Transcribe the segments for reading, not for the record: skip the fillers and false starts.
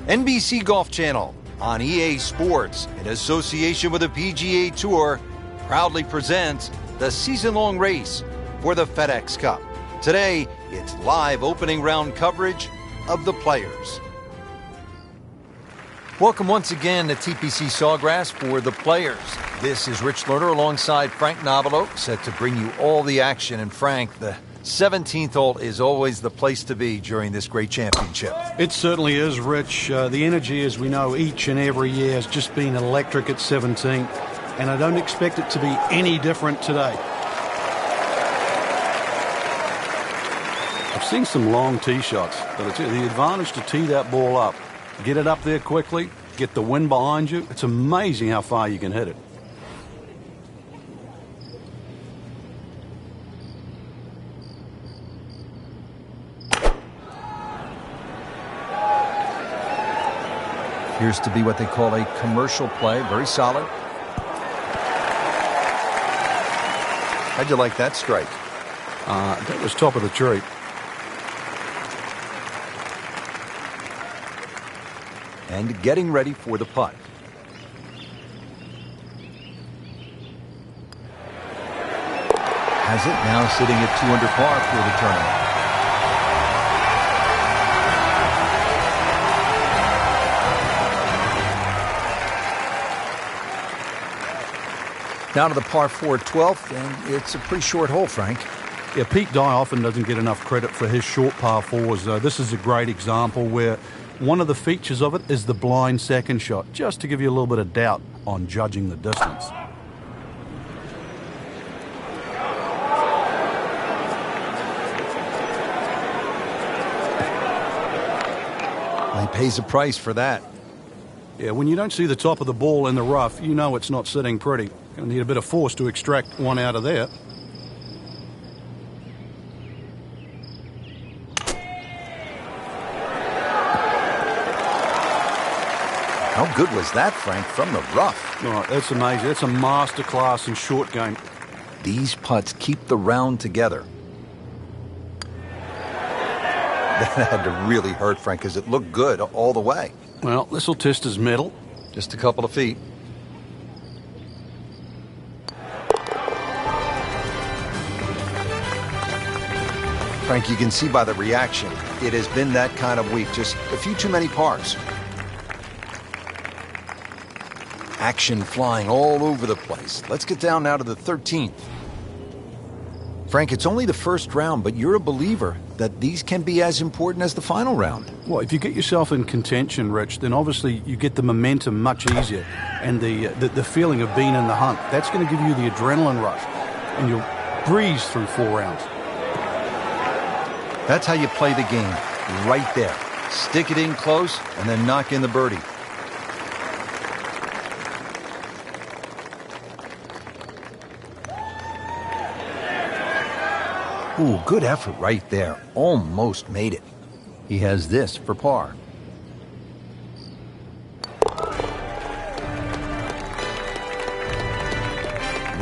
NBC Golf Channel on EA Sports, in association with the PGA Tour, proudly presents the season-long race for the FedEx Cup. Today, it's live opening round coverage of the Players. Welcome once again to TPC Sawgrass for the Players. This is Rich Lerner alongside Frank Novelo, set to bring you all the action. And Frank, the 17th hole is always the place to be during this great championship. It certainly is, Rich. The energy, as we know, each and every year has just been electric at 17, and I don't expect it to be any different today. I've seen some long tee shots, but it's the advantage to tee that ball up. Get it up there quickly, get the wind behind you. It's amazing how far you can hit it. Appears to be what they call a commercial play. Very solid. How'd you like that strike? That was top of the tree. And getting ready for the putt. Has it now sitting at 2 under par for the tournament. Down to the par 4 12th, and it's a pretty short hole, Frank. Yeah, Pete Dye often doesn't get enough credit for his short par 4s. This is a great example where one of the features of it is the blind second shot, just to give you a little bit of doubt on judging the distance. Well, he pays a price for that. Yeah, when you don't see the top of the ball in the rough, you know it's not sitting pretty. Going to need a bit of force to extract one out of there. How good was that, Frank, from the rough? Oh, that's amazing. That's a masterclass in short game. These putts keep the round together. That had to really hurt, Frank, because it looked good all the way. Well, this will test his mettle. Just a couple of feet. Frank, you can see by the reaction, it has been that kind of week. Just a few too many pars. Action flying all over the place. Let's get down now to the 13th. Frank, it's only the first round, but you're a believer that these can be as important as the final round. Well, if you get yourself in contention, Rich, then obviously you get the momentum much easier and the feeling of being in the hunt. That's going to give you the adrenaline rush, and you'll breeze through 4 rounds. That's how you play the game, right there. Stick it in close and then knock in the birdie. Ooh, good effort right there. Almost made it. He has this for par.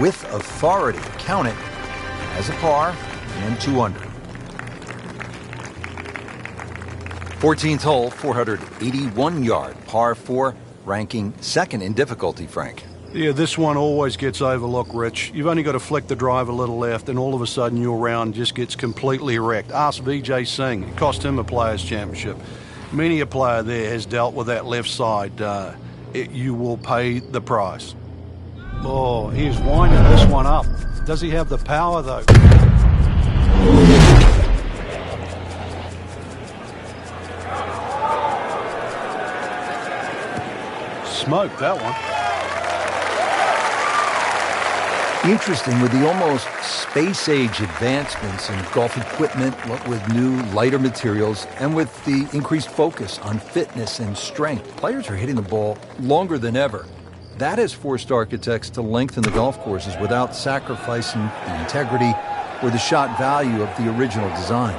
With authority, count it as a par and 2 under. 14th hole, 481-yard par 4, ranking second in difficulty, Frank. Yeah, this one always gets overlooked, Rich. You've only got to flick the drive a little left, and all of a sudden your round just gets completely wrecked. Ask Vijay Singh. It cost him a Players' Championship. Many a player there has dealt with that left side. You will pay the price. Oh, he's winding this one up. Does he have the power, though? Smoked that one. Interesting, with the almost space-age advancements in golf equipment, what with new, lighter materials, and with the increased focus on fitness and strength, players are hitting the ball longer than ever. That has forced architects to lengthen the golf courses without sacrificing the integrity or the shot value of the original design.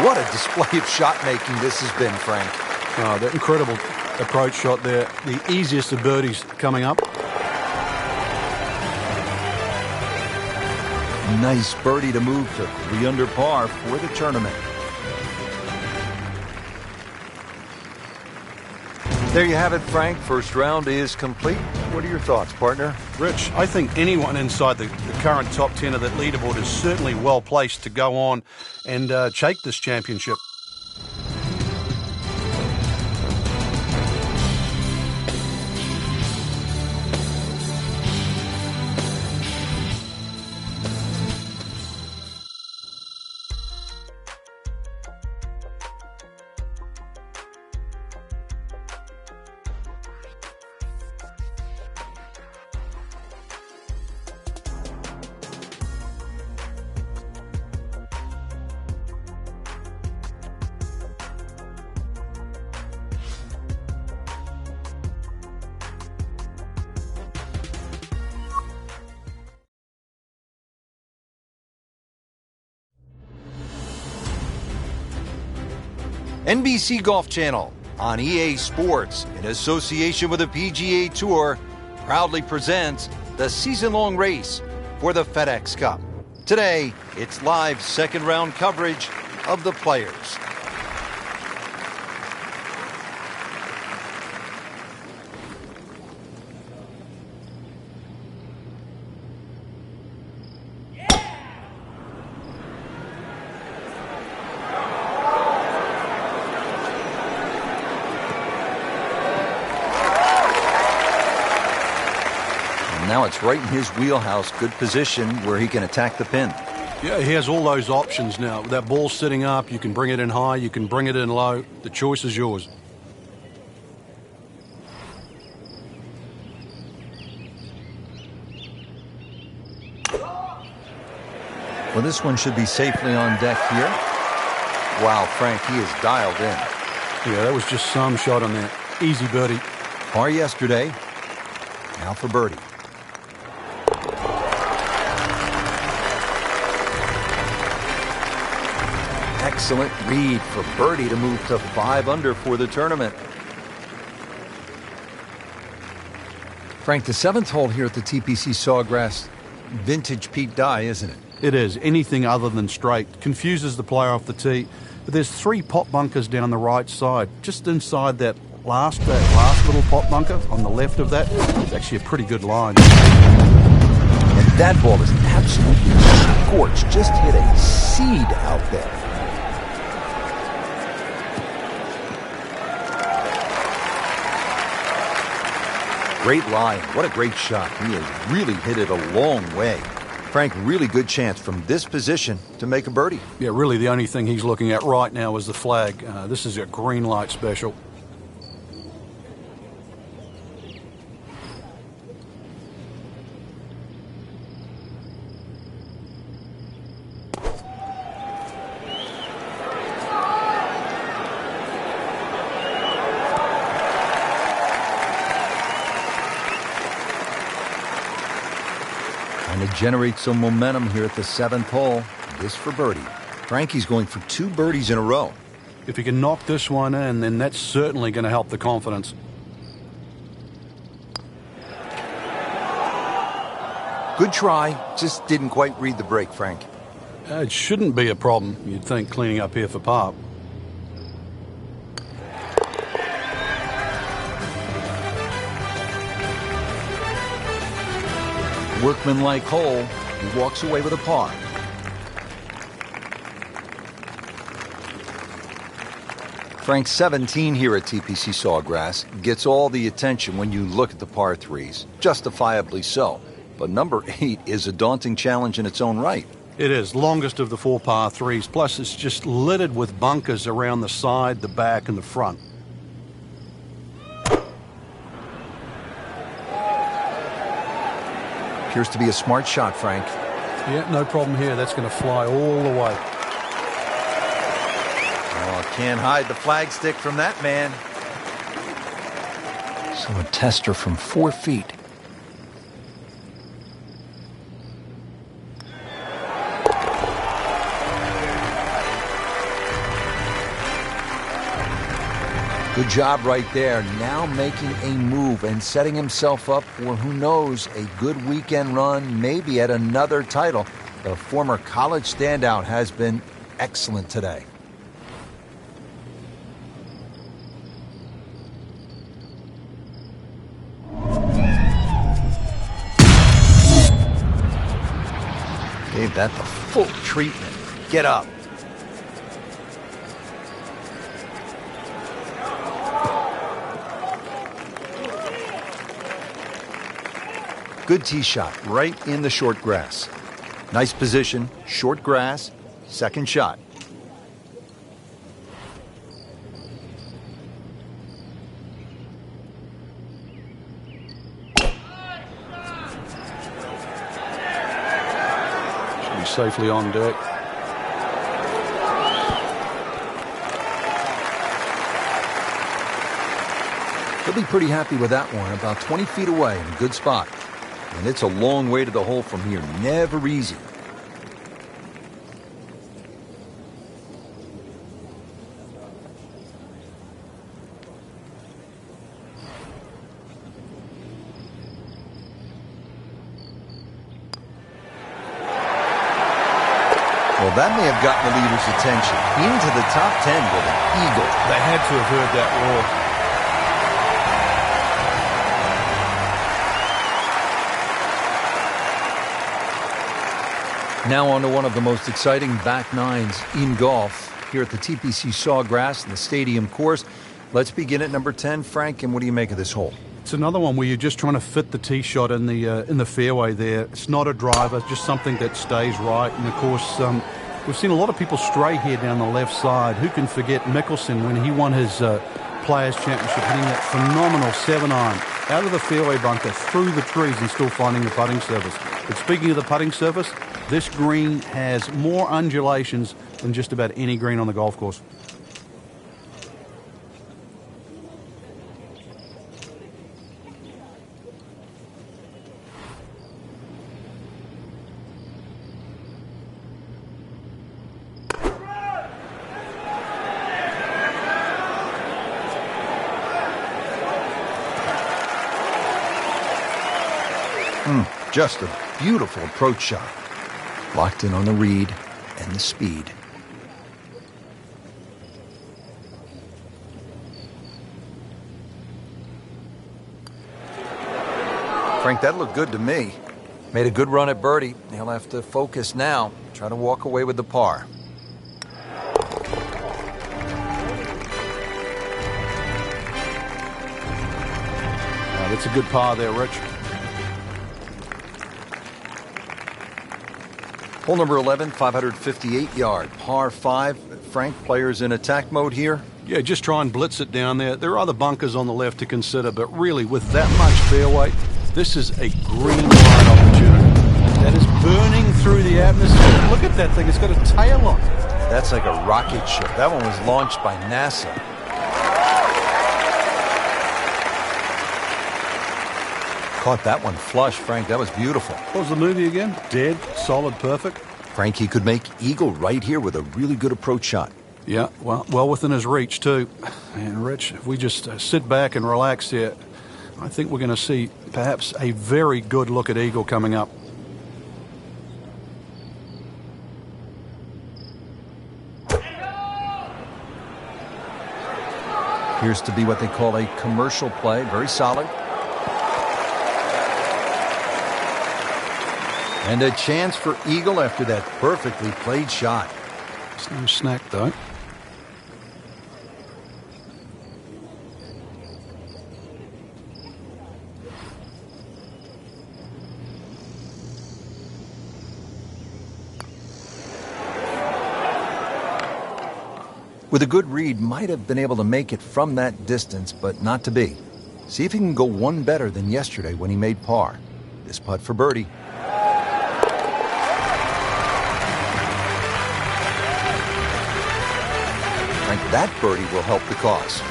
What a display of shot-making this has been, Frank. Oh, that incredible approach shot there. The easiest of birdies coming up. Nice birdie to move to 3 under par for the tournament. There you have it, Frank. First round is complete. What are your thoughts, partner? Rich, I think anyone inside the current top 10 of that leaderboard is certainly well placed to go on and take this championship. NBC Golf Channel on EA Sports, in association with the PGA Tour, proudly presents the season-long race for the FedEx Cup. Today, it's live second-round coverage of the Players. Now it's right in his wheelhouse, good position where he can attack the pin. Yeah, he has all those options now. With that ball sitting up, you can bring it in high, you can bring it in low. The choice is yours. Well, this one should be safely on deck here. Wow, Frank, he is dialed in. Yeah, that was just some shot on that. Easy birdie. Par yesterday, now for birdie. Excellent read for birdie to move to 5 under for the tournament. Frank, the 7th hole here at the TPC Sawgrass, vintage Pete Dye, isn't it? It is. Anything other than straight. Confuses the player off the tee. But there's 3 pot bunkers down the right side. Just inside that last little pot bunker on the left of that, it's actually a pretty good line. And that ball is absolutely scorched. Just hit a seed out there. Great line. What a great shot. He has really hit it a long way. Frank, really good chance from this position to make a birdie. Yeah, really the only thing he's looking at right now is the flag. This is a green light special. Trying to generate some momentum here at the 7th hole. This for birdie. Frankie's going for 2 birdies in a row. If he can knock this one in, then that's certainly going to help the confidence. Good try, just didn't quite read the break, Frank. It shouldn't be a problem, you'd think, cleaning up here for par. Workmanlike hole. He walks away with a par. Frank, 17 here at TPC Sawgrass gets all the attention when you look at the par 3s. Justifiably so. But number 8 is a daunting challenge in its own right. It is. Longest of the 4 par 3s. Plus, it's just littered with bunkers around the side, the back, and the front. Appears to be a smart shot, Frank. Yeah, no problem here. That's going to fly all the way. Oh, can't hide the flagstick from that man. So a tester from 4 feet. Good job right there. Now making a move and setting himself up for, who knows, a good weekend run, maybe at another title. The former college standout has been excellent today. that the full treatment. Get up. Good tee shot right in the short grass. Nice position, short grass, second shot. Should be safely on deck. He'll be pretty happy with that one, about 20 feet away in a good spot. And it's a long way to the hole from here, never easy. Well, that may have gotten the leader's attention. Into the top 10 with an eagle. They had to have heard that roar. Now on to one of the most exciting back nines in golf here at the TPC Sawgrass and the Stadium course. Let's begin at number 10. Frank, and what do you make of this hole? It's another one where you're just trying to fit the tee shot in the fairway there. It's not a driver, it's just something that stays right. And of course, we've seen a lot of people stray here down the left side. Who can forget Mickelson when he won his Players' Championship, hitting that phenomenal 7-iron out of the fairway bunker, through the trees, and still finding the putting surface. But speaking of the putting surface, this green has more undulations than just about any green on the golf course. Just a beautiful approach shot. Locked in on the read and the speed. Frank, that looked good to me. Made a good run at birdie. He'll have to focus now. Try to walk away with the par. That's a good par there, Rich. Hole number 11, 558-yard, par 5. Frank, players in attack mode here? Yeah, just try and blitz it down there. There are other bunkers on the left to consider, but really, with that much fairway, this is a green light opportunity. That is burning through the atmosphere. Look at that thing. It's got a tail on it. That's like a rocket ship. That one was launched by NASA. Caught that one flush, Frank. That was beautiful. What was the movie again? Dead, solid, perfect. Frank, he could make eagle right here with a really good approach shot. Yeah, well within his reach, too. And, Rich, if we just sit back and relax here, I think we're going to see perhaps a very good look at eagle coming up. Appears to be what they call a commercial play. Very solid. And a chance for eagle after that perfectly played shot. It's no snack, though. With a good read, might have been able to make it from that distance, but not to be. See if he can go one better than yesterday when he made par. This putt for birdie. That birdie will help the cause.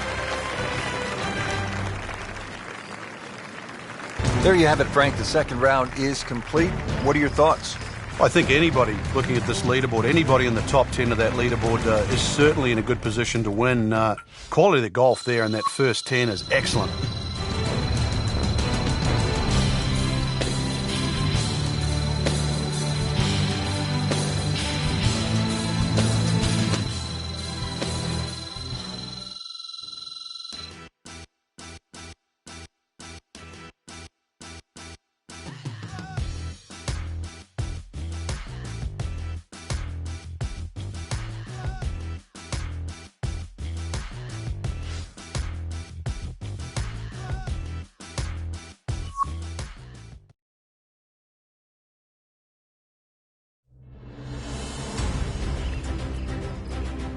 There you have it, Frank. The second round is complete. What are your thoughts? I think anybody looking at this leaderboard, anybody in the top 10 of that leaderboard is certainly in a good position to win. Quality of the golf there in that first 10 is excellent.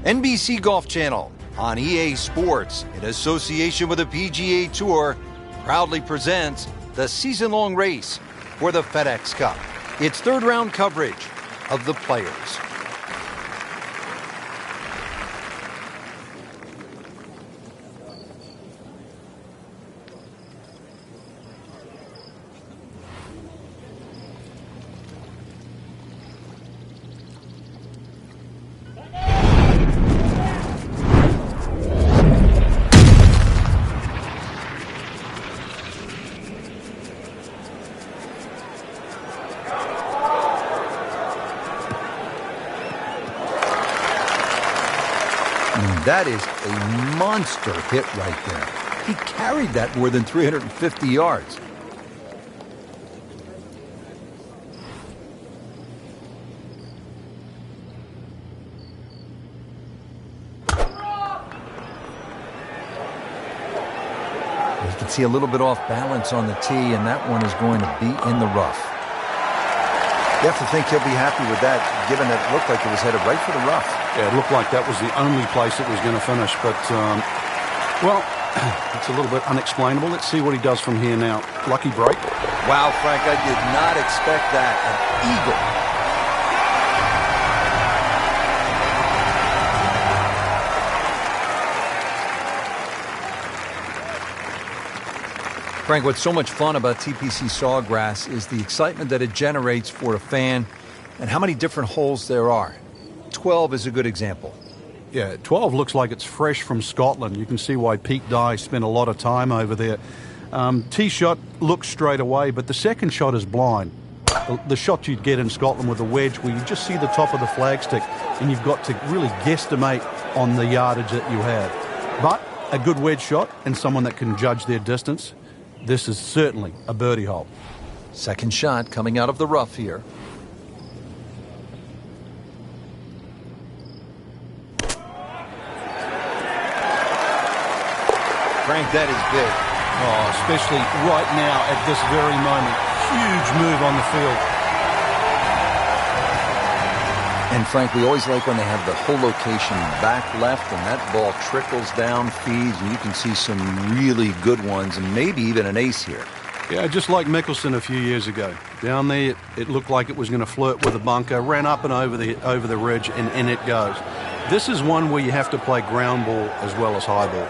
NBC Golf Channel on EA Sports, in association with the PGA Tour, proudly presents the season-long race for the FedEx Cup. Its third-round coverage of the Players. That is a monster hit right there. He carried that more than 350 yards. You can see a little bit off balance on the tee, and that one is going to be in the rough. You have to think he'll be happy with that, given that it looked like it was headed right for the rough. Yeah, it looked like that was the only place it was going to finish. But, well, it's a little bit unexplainable. Let's see what he does from here now. Lucky break. Wow, Frank, I did not expect that. An eagle. Frank, what's so much fun about TPC Sawgrass is the excitement that it generates for a fan and how many different holes there are. 12 is a good example. Yeah, 12 looks like it's fresh from Scotland. You can see why Pete Dye spent a lot of time over there. Tee shot looks straight away, but the second shot is blind. The shot you'd get in Scotland with a wedge where you just see the top of the flagstick and you've got to really guesstimate on the yardage that you have. But a good wedge shot and someone that can judge their distance, this is certainly a birdie hole. Second shot coming out of the rough here. Frank, that is big. Oh, especially right now at this very moment. Huge move on the field. And Frank, we always like when they have the whole location back left and that ball trickles down, feeds, and you can see some really good ones and maybe even an ace here. Yeah, just like Mickelson a few years ago. Down there, it looked like it was going to flirt with a bunker, ran up and over the ridge, and in it goes. This is one where you have to play ground ball as well as high ball.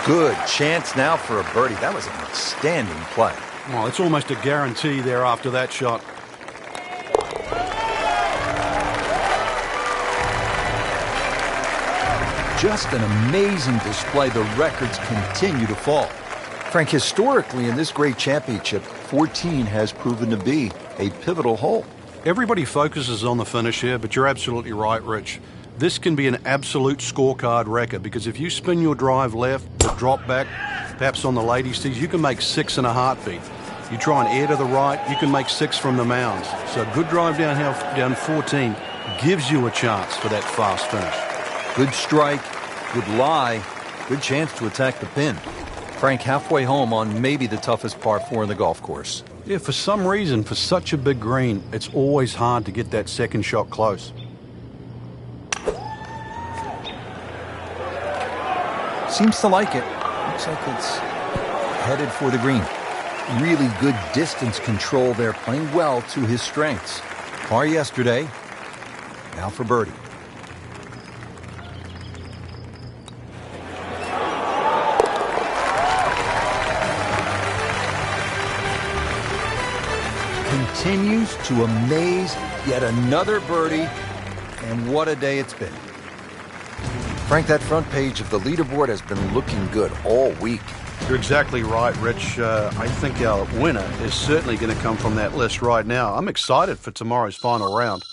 Good chance now for a birdie. That was an outstanding play. Well, it's almost a guarantee there after that shot. Just an amazing display. The records continue to fall. Frank, historically in this great championship, 14 has proven to be a pivotal hole. Everybody focuses on the finish here, but you're absolutely right, Rich. This can be an absolute scorecard record because if you spin your drive left or drop back, perhaps on the ladies' tees, you can make 6 in a heartbeat. You try and air to the right, you can make 6 from the mounds. So a good drive down 14 gives you a chance for that fast finish. Good strike, good lie, good chance to attack the pin. Frank, halfway home on maybe the toughest par 4 in the golf course. Yeah, for some reason, for such a big green, it's always hard to get that second shot close. Seems to like it. Looks like it's headed for the green. Really good distance control there, playing well to his strengths. Par yesterday, now for birdie. Continues to amaze, yet another birdie, and what a day it's been. Frank, that front page of the leaderboard has been looking good all week. You're exactly right, Rich. I think our winner is certainly going to come from that list right now. I'm excited for tomorrow's final round.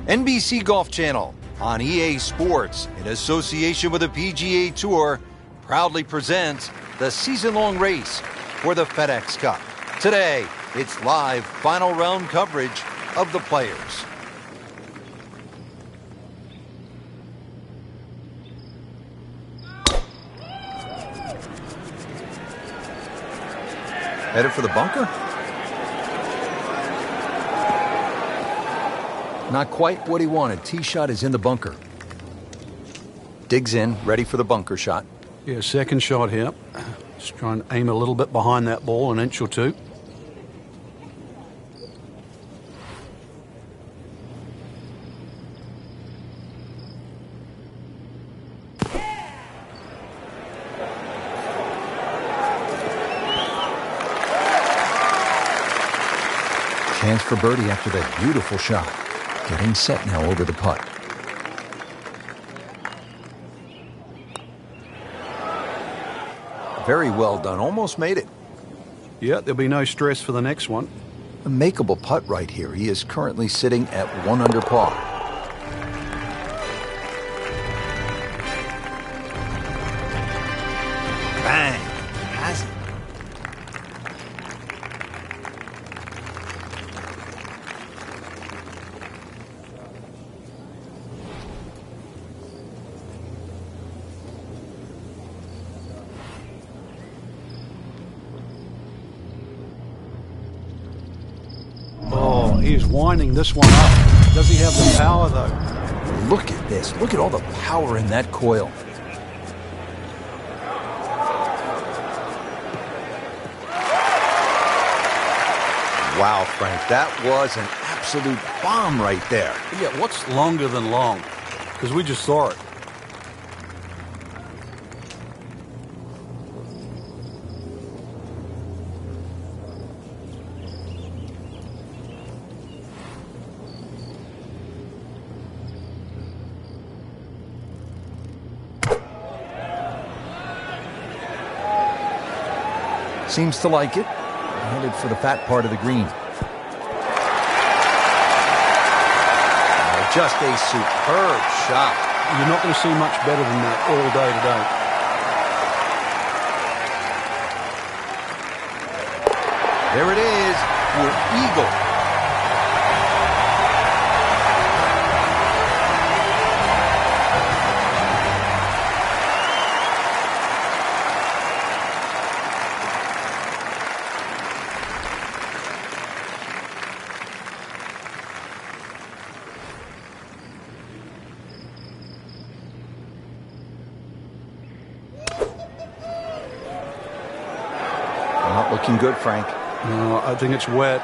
NBC Golf Channel on EA Sports, in association with the PGA Tour, proudly presents the season-long race for the FedEx Cup. Today, it's live final round coverage of the Players. Headed for the bunker? Not quite what he wanted. Tee shot is in the bunker. Digs in, ready for the bunker shot. Yeah, second shot here. Just trying to aim a little bit behind that ball, an inch or two. Chance for birdie after that beautiful shot. Getting set now over the putt. Very well done. Almost made it. Yeah, there'll be no stress for the next one. A makeable putt right here. He is currently sitting at 1 under par. Bang! Has it. Oh, he is winding this one up. Does he have the power, though? Look at this. Look at all the power in that coil. Wow, Frank, that was an absolute bomb right there. Yeah, what's longer than long? Because we just saw it. Seems to like it. Headed for the fat part of the green. Just a superb shot. You're not going to see much better than that all day today. There it is, your eagle. Not looking good, Frank. No, I think it's wet.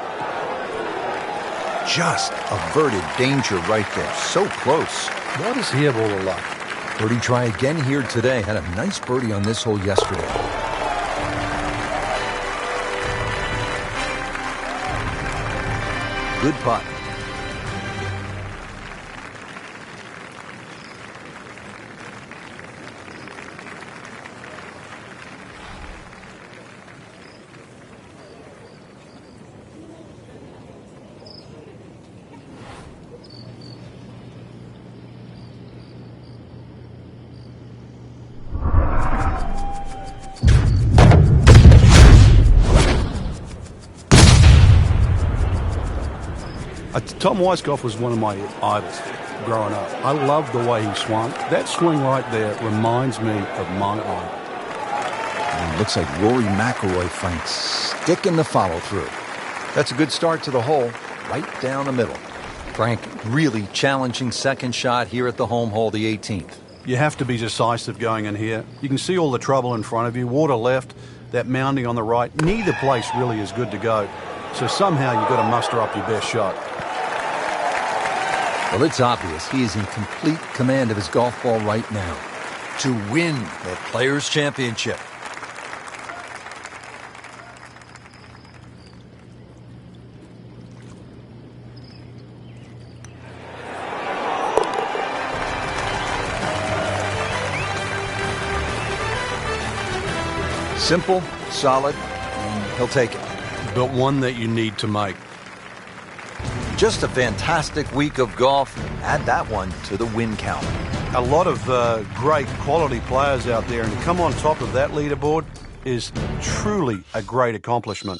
Just averted danger right there. So close. Why does he have all the luck? Birdie try again here today. Had a nice birdie on this hole yesterday. Good putt. Tom Weiskopf was one of my idols growing up. I loved the way he swung. That swing right there reminds me of my idol. And it looks like Rory McIlroy, Frank, sticking the follow-through. That's a good start to the hole, right down the middle. Frank, really challenging second shot here at the home hole, the 18th. You have to be decisive going in here. You can see all the trouble in front of you. Water left, that mounding on the right. Neither place really is good to go. So somehow you've got to muster up your best shot. Well, it's obvious he is in complete command of his golf ball right now to win the Players' Championship. Simple, solid, and he'll take it. But one that you need to make. Just a fantastic week of golf. Add that one to the win count. A lot of great quality players out there, and to come on top of that leaderboard is truly a great accomplishment.